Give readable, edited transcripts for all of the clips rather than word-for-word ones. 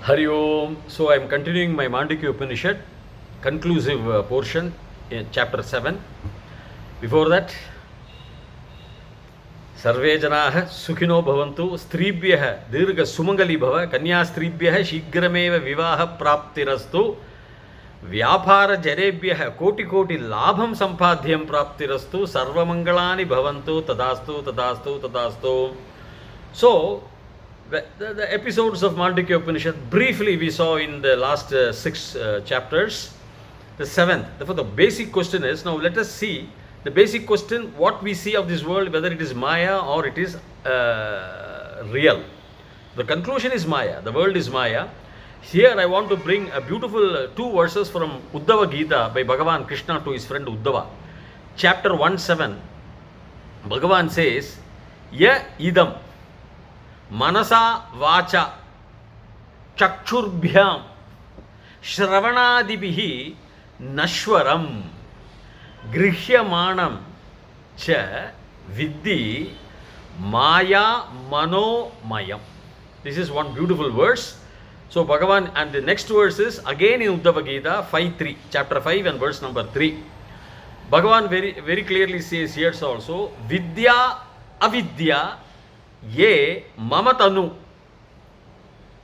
Hari Om. So I am continuing my Mandukhya Upanishad, conclusive portion in chapter 7. Before that, Sarve Janaha Sukhino Bhavantu Stribhyah Dirgha Sumangali Bhava Kanya Stribhyah Shigrameva Vivaha Praptirastu Vyapara Jarebhyah Koti Koti Labham Sampadhyam Praptirastu Sarvamangalani Bhavantu Tadastu Tadastu Tadastu. So the episodes of Mandukhya Upanishad, briefly we saw in the last six chapters. The seventh, therefore the basic question is, now let us see the basic question, what we see of this world, whether it is Maya or it is real. The conclusion is Maya, the world is Maya. Here I want to bring a beautiful two verses from Uddhava Gita by Bhagavan Krishna to his friend Uddhava. Chapter 1:7, Bhagavan says, Ya idam Manasa vacha chakchurbhyam shravanadibihi nashwaram grihyamanam cha viddi maya manomayam. This is one beautiful verse. So Bhagavan, and the next verse is again in Uddhava Gita 5:3, chapter 5 and verse number 3. Bhagavan very clearly says here also, Vidya avidya ye mamatanu.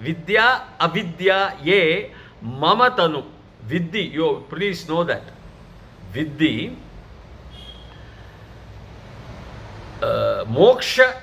Vidya avidya ye mamatanu. Vidhi, you please know that. Vidhi, moksha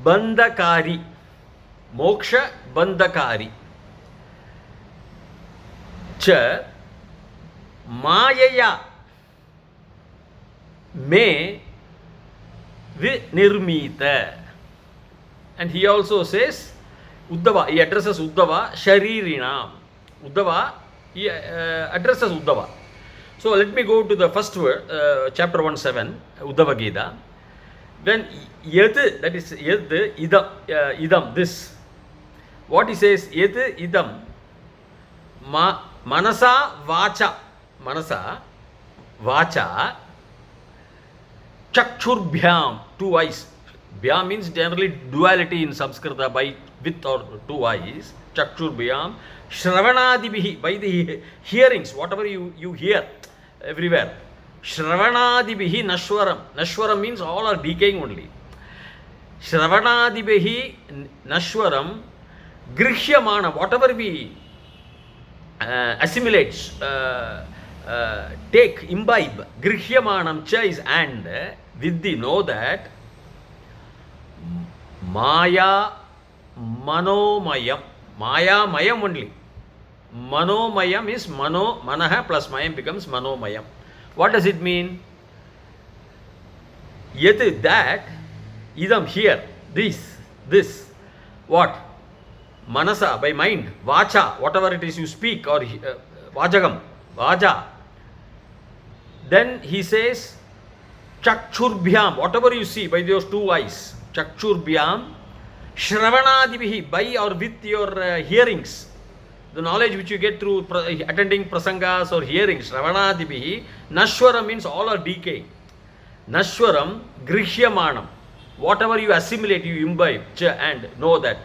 bandakari. Moksha bandakari. Cha mayaya me Vinirmita. And he also says, Uddhava, he addresses Uddhava, Sharirinam. Uddhava, he addresses Uddhava. So let me go to the first word, chapter 1:7, Uddhava Gita. When Yad, that is Yad, idam, this. What he says, Yad, idam, manasa, vacha, manasa, vacha, Chakchurbhyam, two eyes. Bhyam means generally duality in Sanskrit, by with or two eyes. Chakchurbhyam. Shravanadibihi, by the hearings, whatever you hear everywhere. Shravanadibihi nashwaram. Nashwaram means all are decaying only. Shravanadibihi nashwaram. Grihyamanam, whatever we assimilate, take, imbibe. Grihyamanam cha is and. Vidhi, know that Maya Manomayam. Maya Mayam only. Manomayam is Mano, Manaha plus Mayam becomes Manomayam. What does it mean? Yet that, idam here, this, what? Manasa, by mind, Vacha, whatever it is you speak, or Vajagam, Vaja. Then he says, Chakchurbhyam, whatever you see by those two eyes, Chakchurbhyam, Shravanadibihi, by or with your hearings, the knowledge which you get through attending prasangas or hearings, Shravanadibihi, Nashwaram means all are decaying. Nashwaram, Grihyamanam, whatever you assimilate, you imbibe, and know that.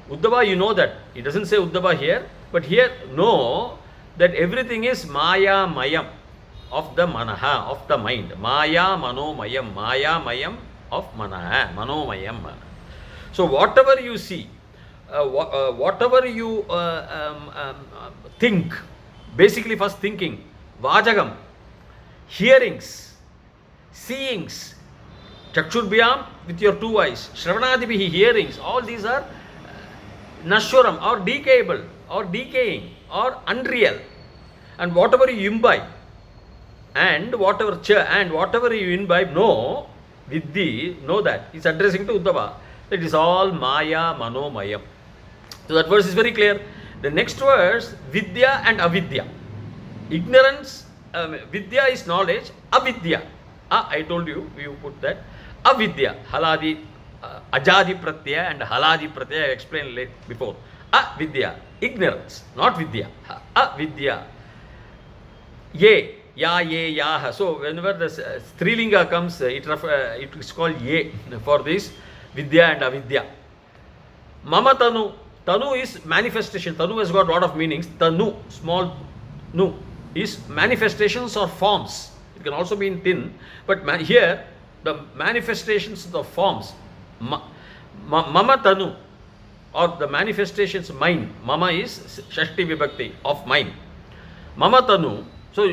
Uddhava, you know that. It doesn't say Uddhava here, but here know that everything is Maya Mayam. Of the manaha, of the mind. Maya manomayam. Maya mayam of manaha. Manomayam. So whatever you see, whatever you think, basically first thinking, vajagam, hearings, seeings, chakchurbhyam with your two eyes, shravanadibihi, hearings, all these are nashwaram or decayable or decaying or unreal. And whatever you imbibe, and whatever you imbibe, know, vidhi, know that. It's addressing to Uddhava. It is all Maya Manomayam. So that verse is very clear. The next verse, Vidya and Avidya. Ignorance, Vidya is knowledge, Avidya. I told you, you put that. Avidya, Haladi, Ajadi Pratyaya and Haladi Pratyaya, I explained before. Avidya, ignorance, not Vidya. Avidya. Ye. Ya, ye, yaha. So whenever the Strilinga comes, it is called ye for this Vidya and Avidya. Mamatanu, Tanu is manifestation. Tanu has got a lot of meanings. Tanu, small nu, is manifestations or forms. It can also be in thin, but here the manifestations of the forms. Mama Tanu, or the manifestations mine. Mama is Shashti Vibhakti of mine. Mama Tanu. So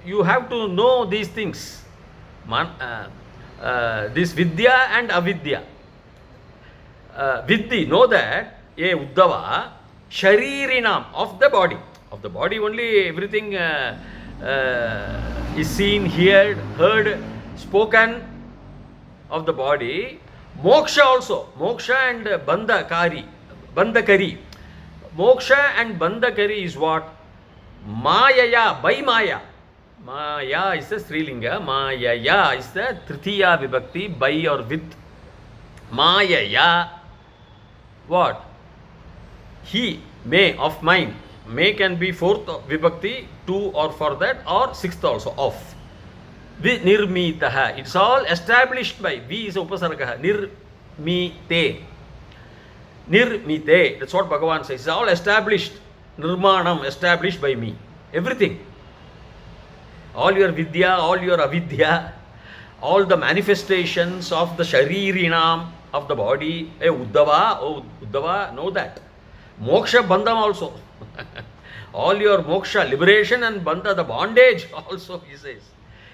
you have to know these things. This Vidya and Avidya. Vidhi, know that a Uddhava, Sharirinam, of the body. Of the body only everything is seen, heard, spoken of the body. Moksha also. Moksha and Bandhakari. Moksha and Bandhakari is what? Mayaya, by Maya. Maya is the Strilinga. Mayaya is the Tritiya Vibhakti, by or with. Mayaya, what? He, may, of mine. May can be fourth Vibhakti, two or for that, or sixth also, of. Nirmitaha. It's all established by. V is Upasargaha. Nirmite. Nirmite. That's what Bhagavan says. It's all established. Nirmanam, established by me. Everything. All your Vidya, all your Avidya, all the manifestations of the Sharirinam, of the body. Hey, Uddhava, oh Uddhava, know that. Moksha, Bandham also. All your moksha, liberation and bandha, the bondage also, he says.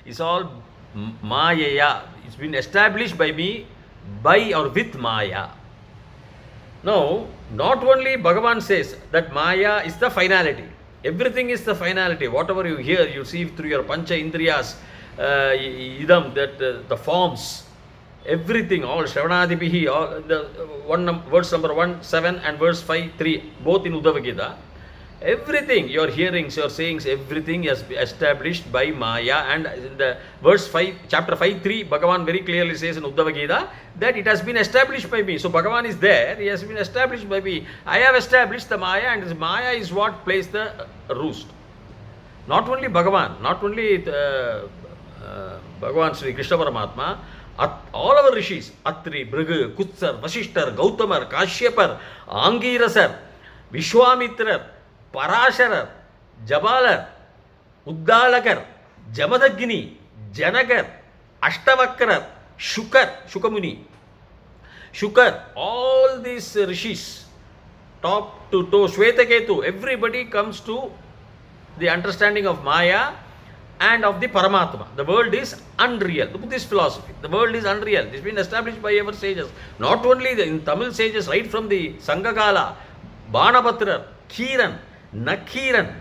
It's all Mayaya. It's been established by me, by or with Maya. Now, not only Bhagavan says that Maya is the finality. Everything is the finality. Whatever you hear, you see through your Pancha Indriyas, idam, that the forms, everything, all Shravanadibihi, all the verse number 1, 7 and verse 5, 3, both in Uddhava Gita. Everything, your hearings, your sayings, everything is established by Maya. And in the verse 5, chapter 5, 3, Bhagavan very clearly says in Uddhava Gita that it has been established by me. So Bhagavan is there, he has been established by me. I have established the Maya, and this Maya is what plays the roost. Not only Bhagavan, not only Bhagavan Sri Krishna Paramatma, all our rishis, Atri, Bhrigu, Kutsar, Vasishtar, Gautamar, Kashyapar, Angirasar, Vishwamitrar, Parasharar, Jabalar, Uddalakar, Jamadagini, Janakar, Ashtavakrar, Shukamuni, Shukar, all these rishis, top to toe, Shvetaketu, everybody comes to the understanding of Maya and of the Paramatma. The world is unreal. The Buddhist philosophy, the world is unreal. It's been established by our sages. Not only in Tamil sages, right from the Sangakala, Banabhadra, Kiran, Nakiran,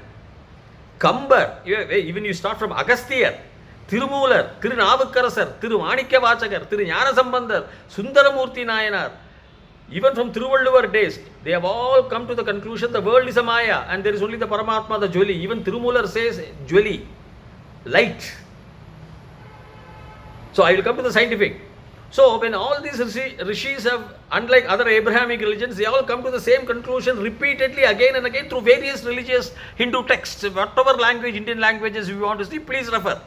Kambar, even you start from Agasthyar, Tirumular, Tirunavukkarasar, Tirumanikya Vachakar, Tirunyana Sambandar, Sundaramurti Nayanar, even from Thiruvalluvar days, they have all come to the conclusion the world is a Maya and there is only the Paramatma, the Jwali. Even Tirumular says Jwali, light. So I will come to the scientific. So when all these rishis have, unlike other Abrahamic religions, they all come to the same conclusion repeatedly again and again through various religious Hindu texts. Whatever language, Indian languages you want to see, please refer.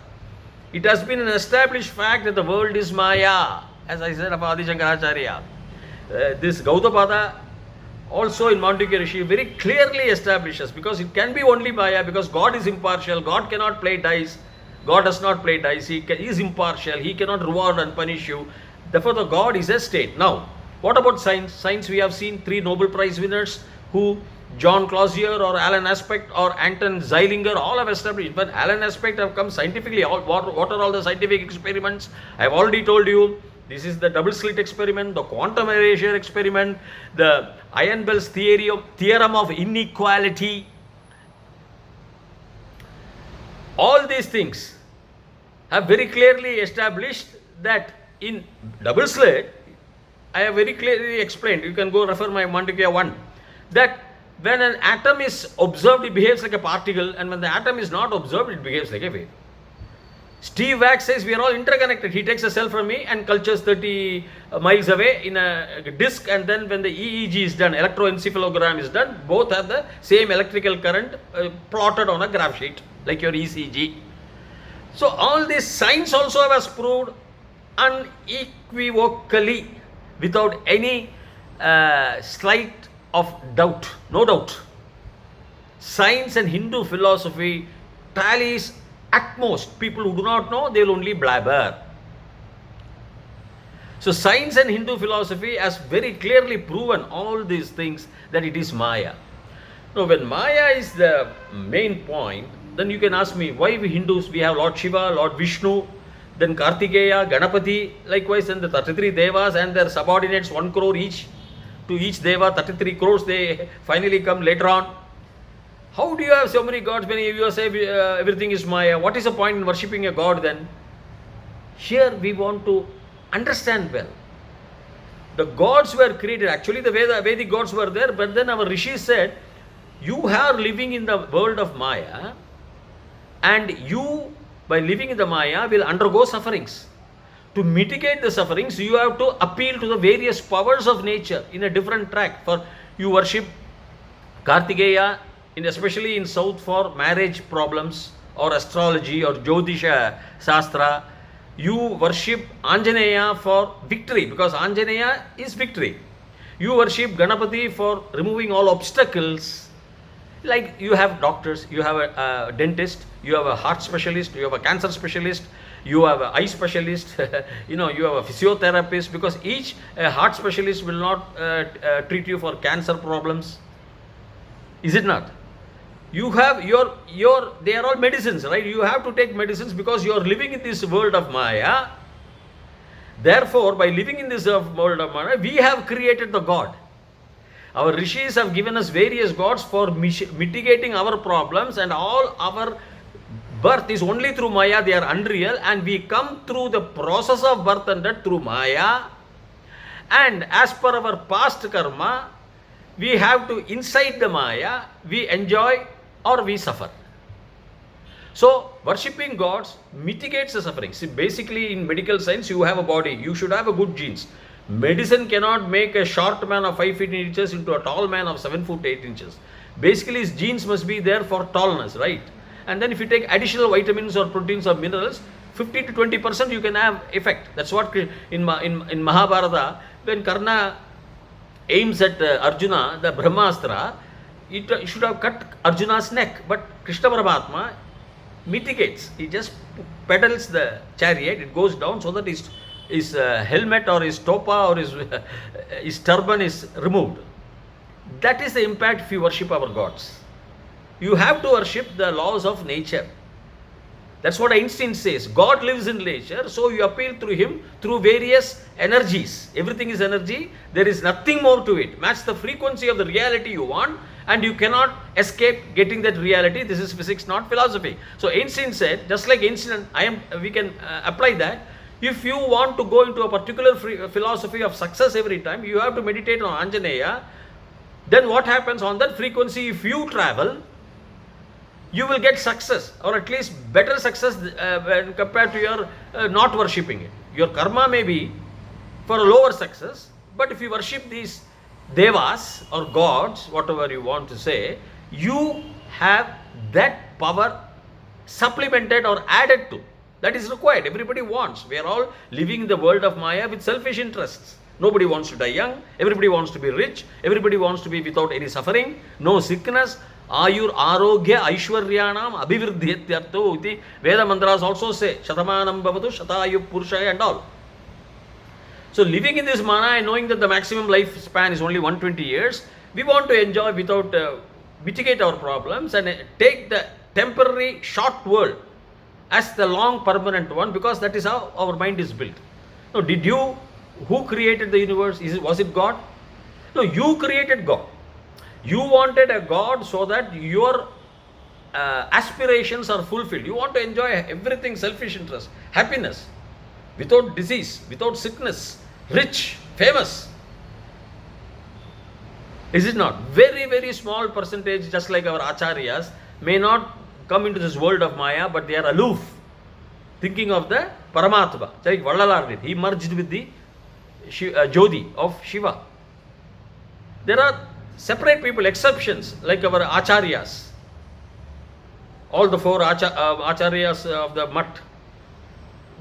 It has been an established fact that the world is Maya, as I said about Adi Shankaracharya. This Gaudapada also in Mandukhya Rishi very clearly establishes, because it can be only Maya, because God is impartial, God cannot play dice, God does not play dice, He is impartial, He cannot reward and punish you. Therefore, the God is a state. Now, what about science? Science, we have seen 3 Nobel Prize winners who, John Clausier or Alan Aspect or Anton Zeilinger, all have established. But Alan Aspect have come scientifically. What are all the scientific experiments? I have already told you. This is the double slit experiment, the quantum erasure experiment, the Iron-Bell's theorem of inequality. All these things have very clearly established that in double slit, I have very clearly explained, you can go refer my Mandukhya 1, that when an atom is observed, it behaves like a particle, and when the atom is not observed, it behaves like a wave. Steve Wax says we are all interconnected. He takes a cell from me and cultures 30 miles away in a disk, and then when the EEG is done, electroencephalogram is done, both have the same electrical current plotted on a graph sheet, like your ECG. So all this science also has proved unequivocally, without any slight of doubt, no doubt. Science and Hindu philosophy tallies at most. People who do not know, they will only blabber. So science and Hindu philosophy has very clearly proven all these things, that it is Maya. Now when Maya is the main point, then you can ask me, why we Hindus, we have Lord Shiva, Lord Vishnu, then Kartikeya, Ganapati, likewise, and the 33 Devas and their subordinates, 1 crore each. To each Deva, 33 crores, they finally come later on. How do you have so many gods when you say everything is Maya? What is the point in worshipping a god then? Here we want to understand well. The gods were created, actually the Vedic gods were there, but then our rishis said, you are living in the world of Maya, and you, by living in the Maya, will undergo sufferings. To mitigate the sufferings, you have to appeal to the various powers of nature in a different track. For you worship Kartikeya, especially in South, for marriage problems or astrology or Jyotisha Shastra. You worship Anjaneya for victory, because Anjaneya is victory. You worship Ganapati for removing all obstacles. Like you have doctors, you have a dentist, you have a heart specialist, you have a cancer specialist, you have an eye specialist, you have a physiotherapist, because each heart specialist will not treat you for cancer problems. Is it not? You have they are all medicines, right? You have to take medicines because you are living in this world of Maya. Therefore, by living in this world of Maya, we have created the God. Our rishis have given us various gods for mitigating our problems, and all our birth is only through Maya. They are unreal, and we come through the process of birth and death through Maya. And as per our past karma, we have to, inside the Maya, we enjoy or we suffer. So worshipping gods mitigates the suffering. See, basically in medical science, you have a body, you should have a good genes. Medicine cannot make a short man of 5 feet 8 inches into a tall man of 7 foot 8 inches. Basically his genes must be there for tallness, right? And then if you take additional vitamins or proteins or minerals, 50 to 20% you can have effect. That's what in Mahabharata, when Karna aims at Arjuna, the Brahmastra, it should have cut Arjuna's neck, but Krishna Paramatma mitigates. He just pedals the chariot, it goes down so that his helmet or his topa or his turban is removed. That is the impact if you worship our gods. You have to worship the laws of nature. That's what Einstein says. God lives in nature, so you appeal through him through various energies. Everything is energy. There is nothing more to it. Match the frequency of the reality you want, and you cannot escape getting that reality. This is physics, not philosophy. So Einstein said, just like Einstein, we can apply that. If you want to go into a particular philosophy of success every time, you have to meditate on Anjaneya. Then what happens on that frequency, if you travel, you will get success, or at least better success when compared to your not worshipping it. Your karma may be for a lower success, but if you worship these devas or gods, whatever you want to say, you have that power supplemented or added to. That is required. Everybody wants. We are all living in the world of Maya with selfish interests. Nobody wants to die young. Everybody wants to be rich. Everybody wants to be without any suffering, no sickness. Ayur arogya aishwaryanam abhivriddhyetyartho iti Veda mantras also say shatamanam bhavatu shatayu purushaya and all. So living in this mana and knowing that the maximum lifespan is only 120 years, we want to enjoy without mitigate our problems and take the temporary short world as the long permanent one, because that is how our mind is built. Now, who created the universe? Was it God? No, you created God. You wanted a God so that your aspirations are fulfilled. You want to enjoy everything, selfish interest, happiness, without disease, without sickness, rich, famous. Is it not? Very, very small percentage, just like our acharyas, may not come into this world of Maya, but they are aloof, thinking of the Paramatma. Like Vallalar did. He merged with the Jyoti of Shiva. There are separate people, exceptions, like our acharyas. All the 4 acharyas of the Mat.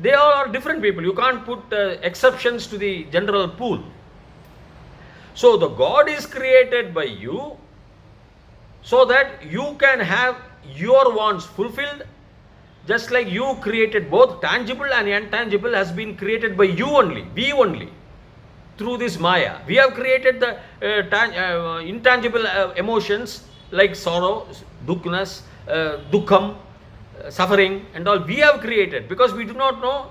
They all are different people. You can't put exceptions to the general pool. So the God is created by you so that you can have your wants fulfilled. Just like you created, both tangible and intangible has been created by you only, we only. Through this Maya, we have created the intangible emotions like sorrow, dukkhness, dukkham, suffering and all. We have created because we do not know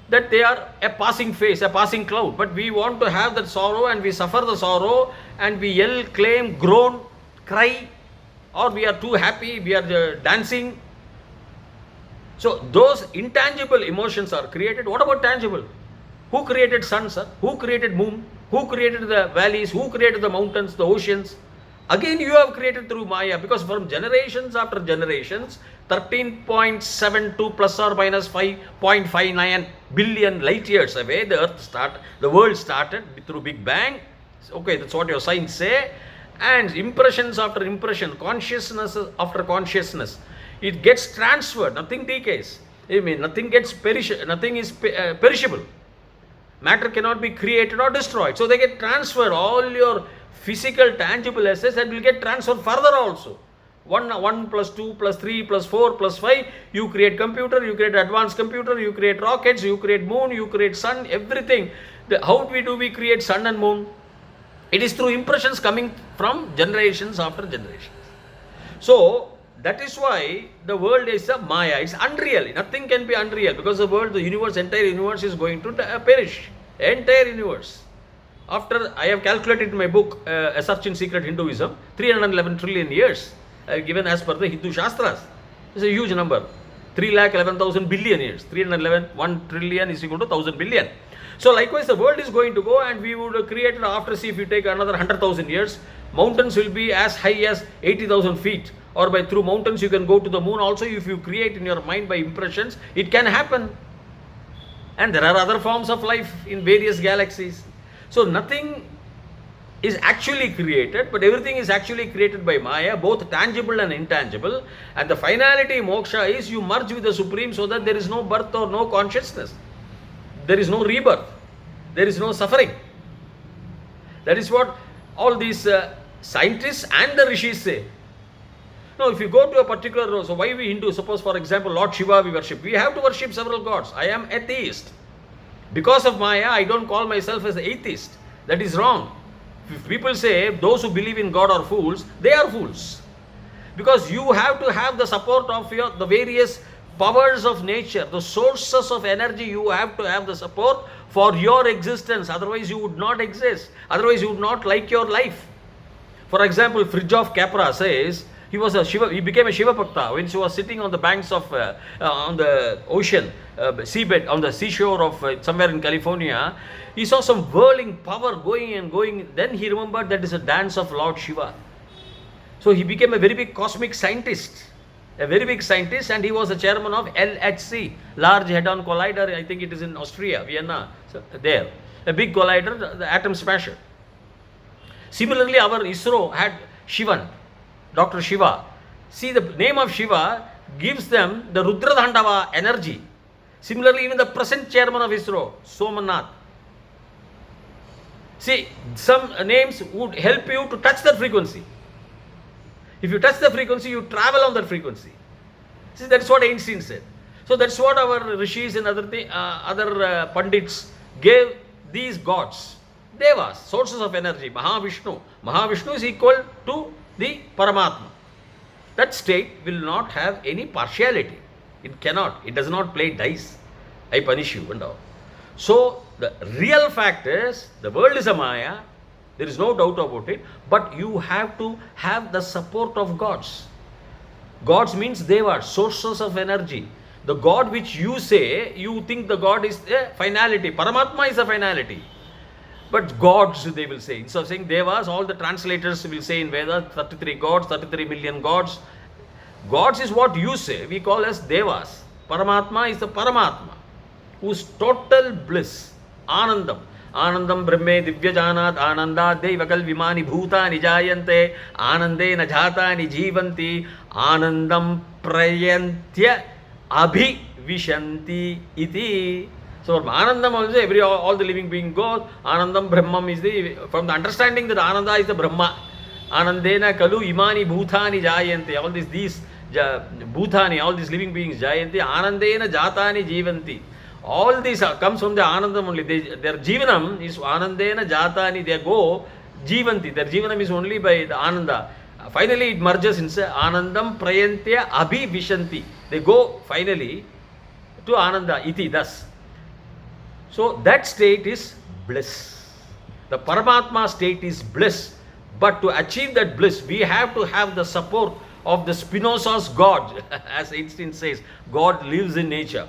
that they are a passing phase, a passing cloud. But we want to have that sorrow and we suffer the sorrow and we yell, claim, groan, cry, or we are too happy, we are dancing. So those intangible emotions are created. What about tangible? Who created sun, sir? Who created moon? Who created the valleys? Who created the mountains, the oceans? Again, you have created through Maya, because from generations after generations, 13.72 plus or minus 5.59 billion light years away, the world started through Big Bang. Okay, that's what your science say. And impressions after impression, consciousness after consciousness, it gets transferred. Nothing decays. I mean, nothing is perishable. Matter cannot be created or destroyed. So they get transferred. All your physical, tangible assets that will get transferred further also. 1 plus 2 plus 3 plus 4 plus 5. You create computer, you create advanced computer, you create rockets, you create moon, you create sun, everything. How do we create sun and moon? It is through impressions coming from generations after generations. So that is why the world is a Maya. It's unreal. Nothing can be unreal, because the world, the universe, entire universe is going to perish. Entire universe. After I have calculated in my book, A Search in Secret Hinduism, 311 trillion years given as per the Hindu Shastras. It's a huge number. 3,11,000 billion years. 311, 1 trillion is equal to 1,000 billion. So likewise the world is going to go, and we would create after, see, if you take another 100,000 years, mountains will be as high as 80,000 feet. Or through mountains you can go to the moon also. If you create in your mind by impressions, it can happen. And there are other forms of life in various galaxies. So nothing is actually created, but everything is actually created by Maya, both tangible and intangible. And the finality, moksha, is you merge with the Supreme so that there is no birth or no consciousness. There is no rebirth. There is no suffering. That is what all these scientists and the rishis say. Now, if you go to a particular, so why we Hindus, suppose for example Lord Shiva we worship, we have to worship several gods. I am atheist. Because of Maya, I don't call myself as an atheist. That is wrong. If people say those who believe in God are fools, they are fools. Because you have to have the support of the various powers of nature, the sources of energy. You have to have the support for your existence. Otherwise you would not exist. Otherwise you would not like your life. For example, Fridtjof Capra says, he became a Shiva Bhakta when he was sitting on the banks of, on the ocean, seabed, on the seashore of somewhere in California. He saw some whirling power going and going. Then he remembered that is a dance of Lord Shiva. So he became a very big cosmic scientist. A very big scientist, and he was the chairman of LHC, Large Hadron Collider. I think it is in Austria, Vienna, so there. A big collider, the atom smasher. Similarly, our ISRO had Shivan, Dr. Shiva. See, the name of Shiva gives them the Rudradhandava energy. Similarly, even the present chairman of ISRO, Somanath. See, some names would help you to touch that frequency. If you touch the frequency, you travel on that frequency. See, that's what Einstein said. So that's what our rishis and other pandits gave these gods, devas, sources of energy. Mahavishnu. Mahavishnu is equal to the Paramatma. That state will not have any partiality. It cannot. It does not play dice. I punish you and all. So the real fact is, the world is a Maya. There is no doubt about it. But you have to have the support of gods. Gods means devas, sources of energy. The God which you say, you think the God is a finality. Paramatma is a finality. But gods, they will say. Instead of saying devas, all the translators will say in Veda, 33 gods, 33 million gods. Gods is what you say. We call as devas. Paramatma is the Paramatma, whose total bliss, Anandam. Anandam Brahme Divyajanat Ananda Devakal Vimani Bhuta Nijayante Anande Najata Nijivanti Anandam Prayantya Abhi Vishanti Iti. So from Anandam also all the living being goes. Anandam Brahmam is from the understanding that Ananda is the Brahma. Anandena kalu imani bhutani jayanti. All these bhutani, all these living beings jayanti. Anandena jatani jivanti. All these comes from the Anandam only. Their jivanam is Anandena jatani. They go jivanti. Their jivanam is only by the Ananda. Finally it merges into Anandam prayantya abhivishanti. They go finally to Ananda iti, thus. So that state is bliss. The Paramatma state is bliss. But to achieve that bliss, we have to have the support of the Spinoza's God. As Einstein says, God lives in nature.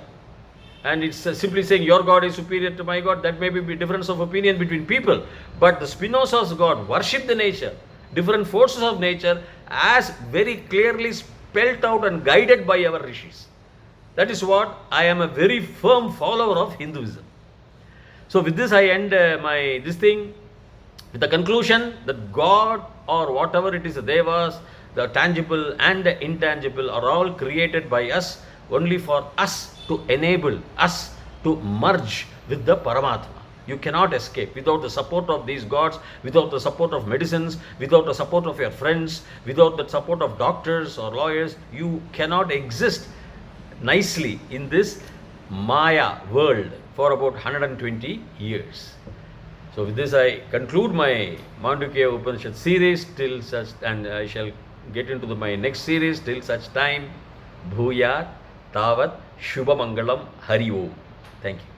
And it's simply saying your God is superior to my God. That may be a difference of opinion between people. But the Spinoza's God worship the nature, different forces of nature, as very clearly spelled out and guided by our rishis. That is what I am a very firm follower of Hinduism. So with this I end this thing with the conclusion that God or whatever it is, the devas, the tangible and the intangible are all created by us only for us to enable us to merge with the Paramatma. You cannot escape without the support of these gods, without the support of medicines, without the support of your friends, without the support of doctors or lawyers. You cannot exist nicely in this Maya world for about 120 years. So with this I conclude my Mandukhya Upanishad series till such, and I shall get into my next series till such time. Bhuyat Tavat Shubhamangalam Hari Om. Thank you.